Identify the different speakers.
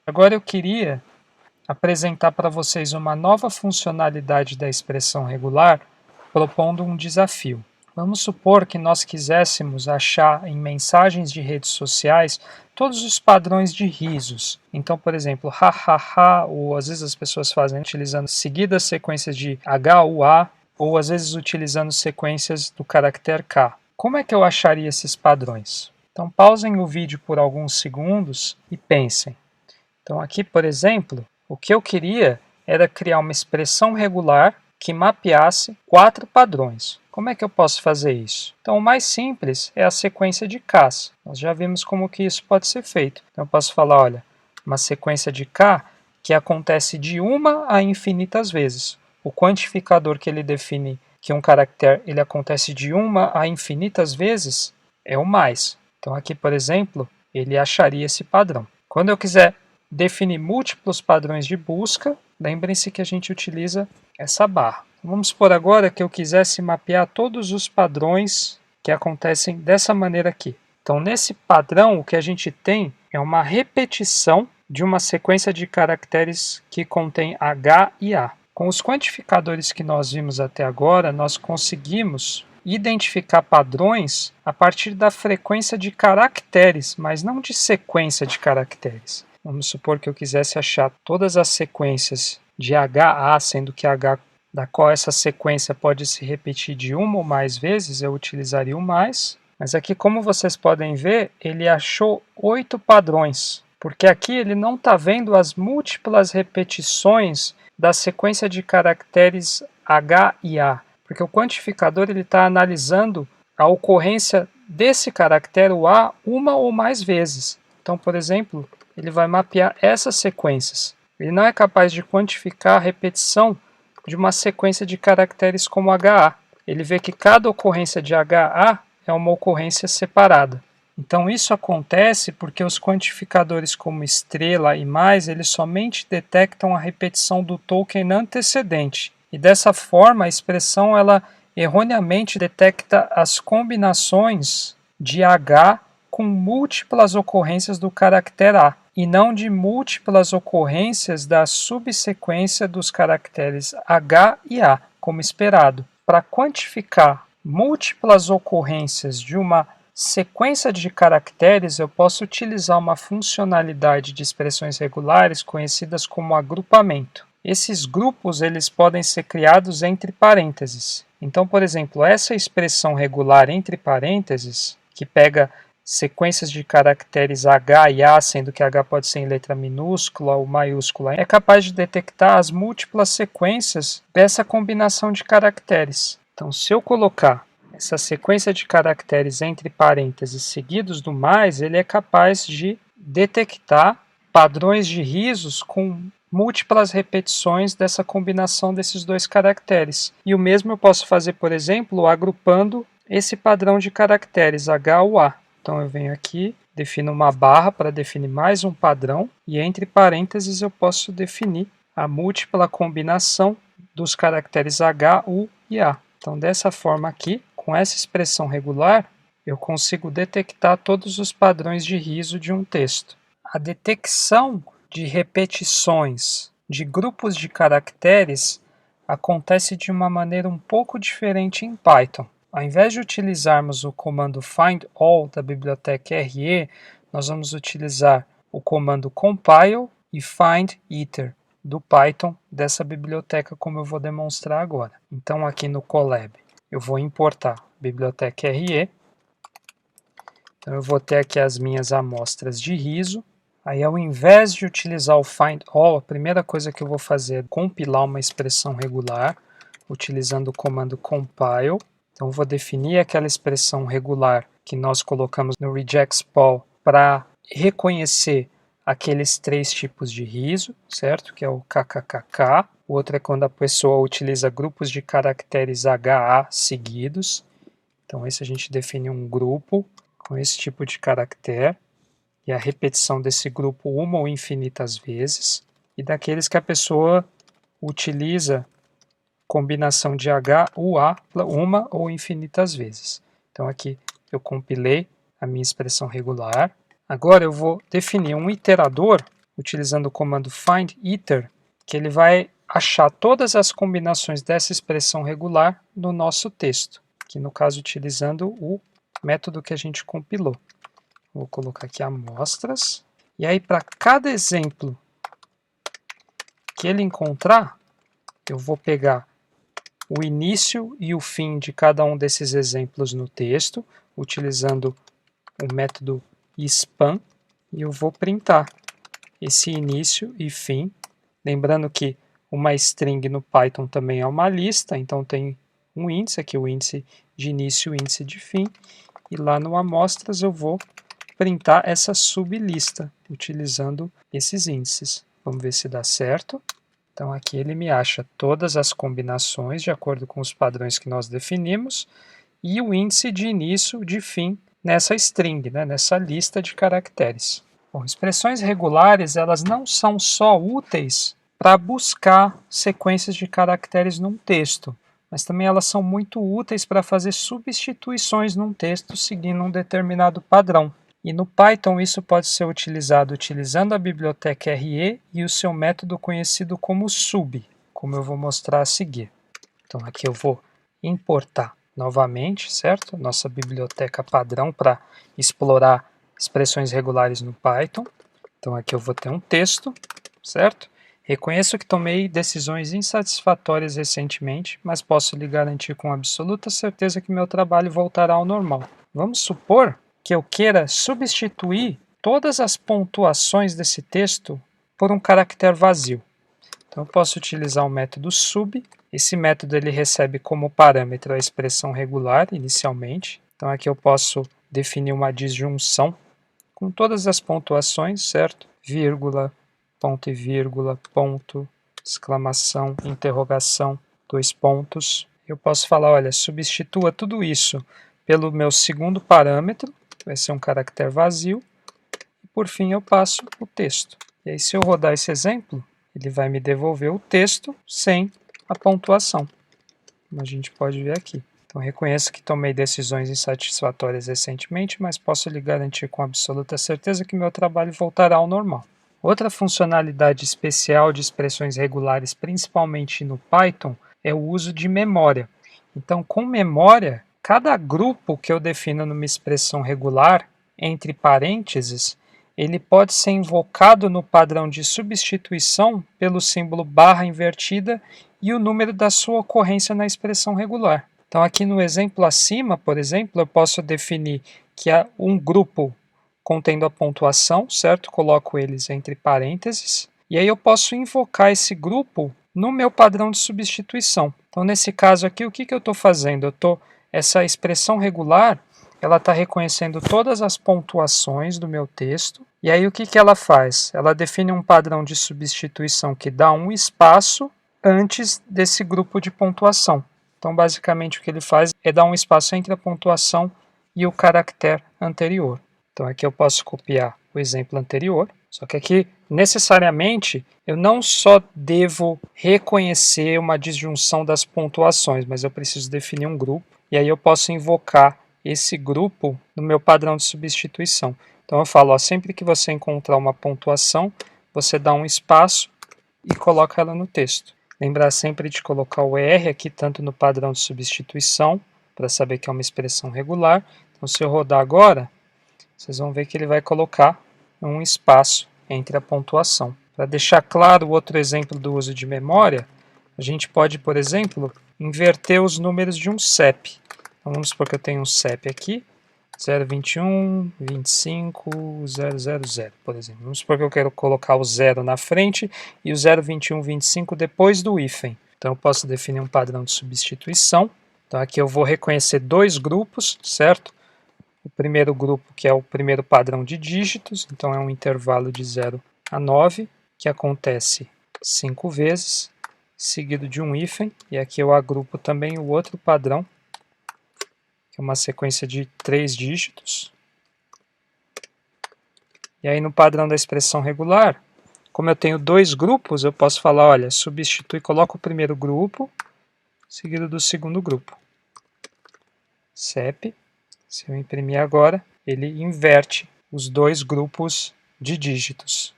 Speaker 1: Agora eu queria apresentar para vocês uma nova funcionalidade da expressão regular, propondo um desafio. Vamos supor que nós quiséssemos achar em mensagens de redes sociais todos os padrões de risos. Então, por exemplo, ha, ha, ha, ou às vezes as pessoas fazem utilizando seguidas sequências de H, U, A, ou às vezes utilizando sequências do caractere K. Como é que eu acharia esses padrões? Então, pausem o vídeo por alguns segundos e pensem. Então, aqui, por exemplo, o que eu queria era criar uma expressão regular que mapeasse 4 padrões. Como é que eu posso fazer isso? Então, o mais simples é a sequência de Ks. Nós já vimos como que isso pode ser feito. Então, eu posso falar, olha, uma sequência de K que acontece de uma a infinitas vezes. O quantificador que ele define que um caractere ele acontece de uma a infinitas vezes é o mais. Então, aqui, por exemplo, ele acharia esse padrão. Quando eu quiser definir múltiplos padrões de busca, lembrem-se que a gente utiliza essa barra. Vamos supor agora que eu quisesse mapear todos os padrões que acontecem dessa maneira aqui. Então, nesse padrão, o que a gente tem é uma repetição de uma sequência de caracteres que contém H e A. Com os quantificadores que nós vimos até agora, nós conseguimos identificar padrões a partir da frequência de caracteres, mas não de sequência de caracteres. Vamos supor que eu quisesse achar todas as sequências de HA, sendo que H da qual essa sequência pode se repetir de uma ou mais vezes, eu utilizaria o mais. Mas aqui, como vocês podem ver, ele achou 8 padrões, porque aqui ele não está vendo as múltiplas repetições da sequência de caracteres H e A, porque o quantificador está analisando a ocorrência desse caractere, o A, uma ou mais vezes. Então, por exemplo, ele vai mapear essas sequências. Ele não é capaz de quantificar a repetição de uma sequência de caracteres como HA. Ele vê que cada ocorrência de HA é uma ocorrência separada. Então isso acontece porque os quantificadores como estrela e mais, eles somente detectam a repetição do token antecedente. E dessa forma a expressão ela erroneamente detecta as combinações de H com múltiplas ocorrências do caractere A, e não de múltiplas ocorrências da subsequência dos caracteres H e A, como esperado. Para quantificar múltiplas ocorrências de uma sequência de caracteres, eu posso utilizar uma funcionalidade de expressões regulares conhecidas como agrupamento. Esses grupos eles podem ser criados entre parênteses. Então, por exemplo, essa expressão regular entre parênteses, que pega sequências de caracteres H e A, sendo que H pode ser em letra minúscula ou maiúscula, é capaz de detectar as múltiplas sequências dessa combinação de caracteres. Então, se eu colocar essa sequência de caracteres entre parênteses seguidos do mais, ele é capaz de detectar padrões de risos com múltiplas repetições dessa combinação desses dois caracteres. E o mesmo eu posso fazer, por exemplo, agrupando esse padrão de caracteres H ou A. Então eu venho aqui, defino uma barra para definir mais um padrão e entre parênteses eu posso definir a múltipla combinação dos caracteres H, U e A. Então dessa forma aqui, com essa expressão regular, eu consigo detectar todos os padrões de riso de um texto. A detecção de repetições de grupos de caracteres acontece de uma maneira um pouco diferente em Python. Ao invés de utilizarmos o comando findAll da biblioteca RE, nós vamos utilizar o comando compile e findIter do Python dessa biblioteca, como eu vou demonstrar agora. Então aqui no Colab eu vou importar a biblioteca RE. Então eu vou ter aqui as minhas amostras de riso. Aí ao invés de utilizar o findAll, a primeira coisa que eu vou fazer é compilar uma expressão regular utilizando o comando compile. Então, vou definir aquela expressão regular que nós colocamos no rejectSpall para reconhecer aqueles 3 tipos de riso, certo? Que é o kkkk. O outro é quando a pessoa utiliza grupos de caracteres HA seguidos. Então, esse a gente define um grupo com esse tipo de caractere e a repetição desse grupo uma ou infinitas vezes. E daqueles que a pessoa utiliza combinação de H, U, A, uma ou infinitas vezes. Então aqui eu compilei a minha expressão regular. Agora eu vou definir um iterador utilizando o comando findIter, que ele vai achar todas as combinações dessa expressão regular no nosso texto, que no caso utilizando o método que a gente compilou. Vou colocar aqui amostras, e aí para cada exemplo que ele encontrar, eu vou pegar o início e o fim de cada um desses exemplos no texto, utilizando o método span, e eu vou printar esse início e fim. Lembrando que uma string no Python também é uma lista, então tem um índice, aqui o índice de início e o índice de fim, e lá no amostras eu vou printar essa sublista, utilizando esses índices. Vamos ver se dá certo. Então aqui ele me acha todas as combinações de acordo com os padrões que nós definimos e o índice de início de fim nessa string, né, nessa lista de caracteres. Bom, expressões regulares elas não são só úteis para buscar sequências de caracteres num texto, mas também elas são muito úteis para fazer substituições num texto seguindo um determinado padrão. E no Python isso pode ser utilizado utilizando a biblioteca RE e o seu método conhecido como sub, como eu vou mostrar a seguir. Então aqui eu vou importar novamente, certo? Nossa biblioteca padrão para explorar expressões regulares no Python. Então aqui eu vou ter um texto, certo? Reconheço que tomei decisões insatisfatórias recentemente, mas posso lhe garantir com absoluta certeza que meu trabalho voltará ao normal. Vamos supor que eu queira substituir todas as pontuações desse texto por um caractere vazio. Então eu posso utilizar o método sub. Esse método ele recebe como parâmetro a expressão regular inicialmente. Então aqui eu posso definir uma disjunção com todas as pontuações, certo? Vírgula, ponto e vírgula, ponto, exclamação, interrogação, dois pontos. Eu posso falar, olha, substitua tudo isso pelo meu segundo parâmetro, vai ser um caractere vazio, e por fim eu passo o texto. E aí se eu rodar esse exemplo, ele vai me devolver o texto sem a pontuação, como a gente pode ver aqui. Então reconheço que tomei decisões insatisfatórias recentemente, mas posso lhe garantir com absoluta certeza que meu trabalho voltará ao normal. Outra funcionalidade especial de expressões regulares, principalmente no Python, é o uso de memória. Então com memória, cada grupo que eu defino numa expressão regular, entre parênteses, ele pode ser invocado no padrão de substituição pelo símbolo barra invertida e o número da sua ocorrência na expressão regular. Então aqui no exemplo acima, por exemplo, eu posso definir que há um grupo contendo a pontuação, certo? Coloco eles entre parênteses, e aí eu posso invocar esse grupo no meu padrão de substituição. Então nesse caso aqui, o que eu estou fazendo? Essa expressão regular, ela está reconhecendo todas as pontuações do meu texto, e aí o que ela faz? Ela define um padrão de substituição que dá um espaço antes desse grupo de pontuação. Então basicamente o que ele faz é dar um espaço entre a pontuação e o caractere anterior. Então aqui eu posso copiar o exemplo anterior, só que aqui necessariamente eu não só devo reconhecer uma disjunção das pontuações, mas eu preciso definir um grupo, e aí eu posso invocar esse grupo no meu padrão de substituição. Então eu falo, ó, sempre que você encontrar uma pontuação, você dá um espaço e coloca ela no texto. Lembrar sempre de colocar o R aqui, tanto no padrão de substituição, para saber que é uma expressão regular. Então se eu rodar agora, vocês vão ver que ele vai colocar um espaço entre a pontuação. Para deixar claro o outro exemplo do uso de memória, a gente pode, por exemplo, inverter os números de um CEP. Então, vamos supor que eu tenho um CEP aqui, 021, 25, 000, por exemplo. Vamos supor que eu quero colocar o 0 na frente e o 021, 25 depois do hífen. Então eu posso definir um padrão de substituição. Então aqui eu vou reconhecer dois grupos, certo? O primeiro grupo, que é o primeiro padrão de dígitos, então é um intervalo de 0 a 9, que acontece 5 vezes, seguido de um hífen, e aqui eu agrupo também o outro padrão, que é uma sequência de 3 dígitos. E aí no padrão da expressão regular, como eu tenho dois grupos, eu posso falar, olha, substitui, coloca o primeiro grupo, seguido do segundo grupo. CEP, se eu imprimir agora, ele inverte os dois grupos de dígitos.